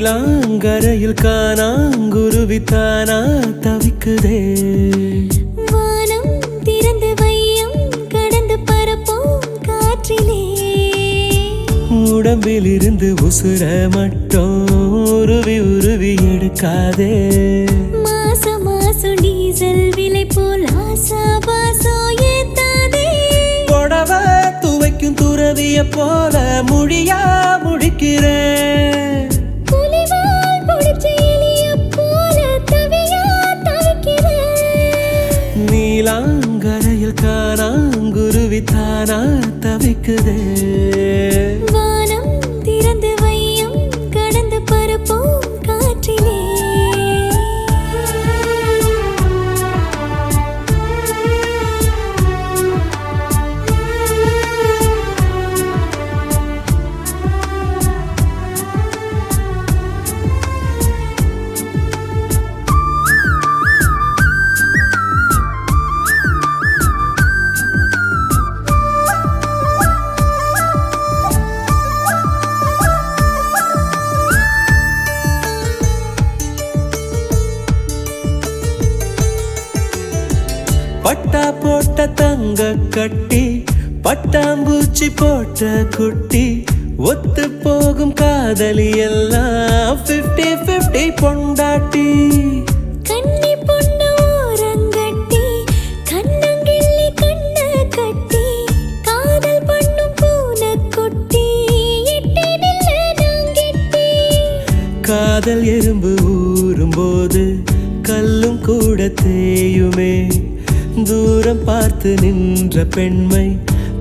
நீலாங்கரையில் காணாங்குருவித்தானா தவிக்குதே. வானம் திறந்து வையம் கடந்து பரப்போம் காற்றிலே. உடம்பில் இருந்து உசுர மட்டும் உருவி உருவி எடுக்காதே. மாசம் மாசம் டீசல் விலை போல் ஆசா பாசம் ஏத்தாதே. புடவ துவைக்கும் துறவிய போல முடியா முடிக்கிறேன். புலிவால் பிடிச்ச எலிய போல தவியா தவிக்கிறேன். நீலாங்கரையில் காணாங்குருவித்தானா தவிக்குதே. வானம் திறந்து வையம் கடந்து பரப்போம் காற்றிலே. பட்டா போட்ட தங்க கட்டி பட்டாம்பூச்சி போட்ட குட்டி ஒத்து போகும் காதலி எல்லாம் 50-50 பொண்டாட்டி. கன்னி பொண்ணு ஓரங்கட்டி கண்ணங்கிள்ளி கண்ண கட்டி காதல் பண்ணும் பூனை கொட்டி எட்டி நில்ல நாங்கெட்டி. காதல் எறும்பு ஊறும்போது கல்லும் கூட தேயுமே. தூரம் பார்த்து நின்ற பெண்மை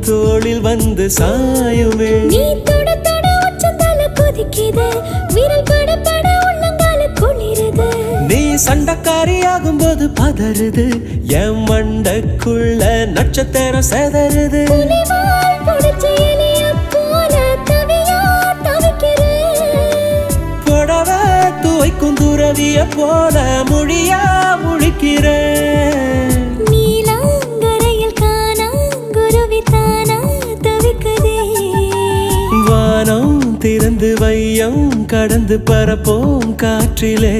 தோளில் வந்து சாயுமே. நீ தொட தொட உச்சந்தல கொதிக்குது விரல் பட பட உள்ளங்கால குளிருது. நீ சண்டக்காரியாகும் போது பதறுது என் மண்டக்குள்ள நட்சத்திரம் செதறுது. புலிவால் பிடிச்ச எலிய போல தவியா தவிக்கிறேன். புடவ துவைக்கும் துறவிய போல முடியா முழிக்கிறேன். நீலாங்கரையில் காணாங்குருவித்தானா தவிக்குதே. வானம் திறந்து வையம் கடந்து பரப்போம் காற்றிலே.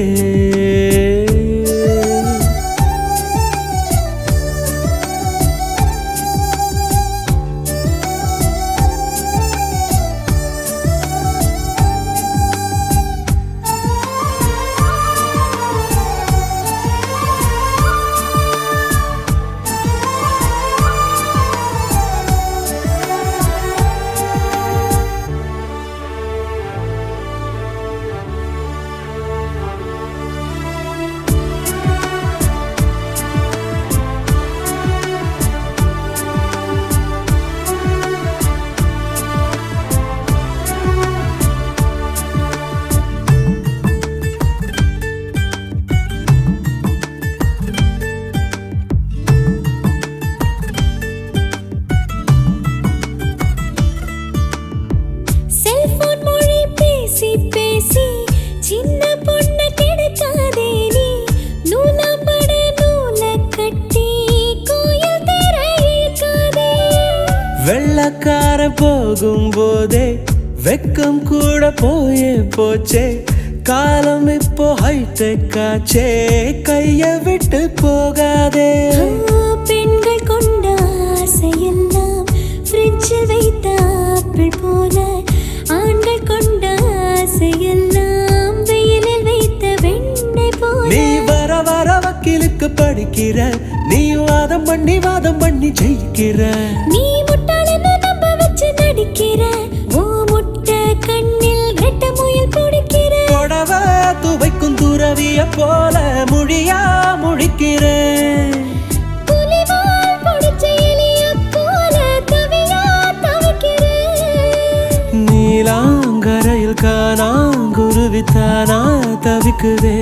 செல்போன் மொழி பேசி பேசி சின்ன பொண்ண கெடுக்காதே நீ. நூலாம்பட நூல கட்டி கோயில் தேர இழுக்காதே. வெள்ளக்கார போகும் போதே வெக்கம் கூட போயே போச்சே. காலம் இப்போ ஹைடெக் ஆச்சே கைய விட்டு போகாதே. பெண்கள் கொண்ட ஆசையெல்லாம் ஃப்ரிட்ஜில் வைத்த ஆப்பிள் போல. ஆண்கள் கொண்ட ஆசையெல்லாம் வெயிலில் வைத்த வெண்ணெய் போல. நீ வர வர வக்கீலுக்கு படிக்கிற நீ வாதம் பண்ணி ஜெயிக்கிற. நீ முட்டாளன்னு நம்ப வச்சு நடிக்கிற. ஓ முட்டை கண்ணில் ரெட்ட முயல் பிடிக்கிற. புடவ துவைக்கும் துறவிய போல முடியா முழிக்கிறேன். புலிவால் பிடிச்ச எலிய போல தவியா தவிக்கிறேன். நீலாங்கரையில் காணாங்குருவித்தானா தவிக்குதே.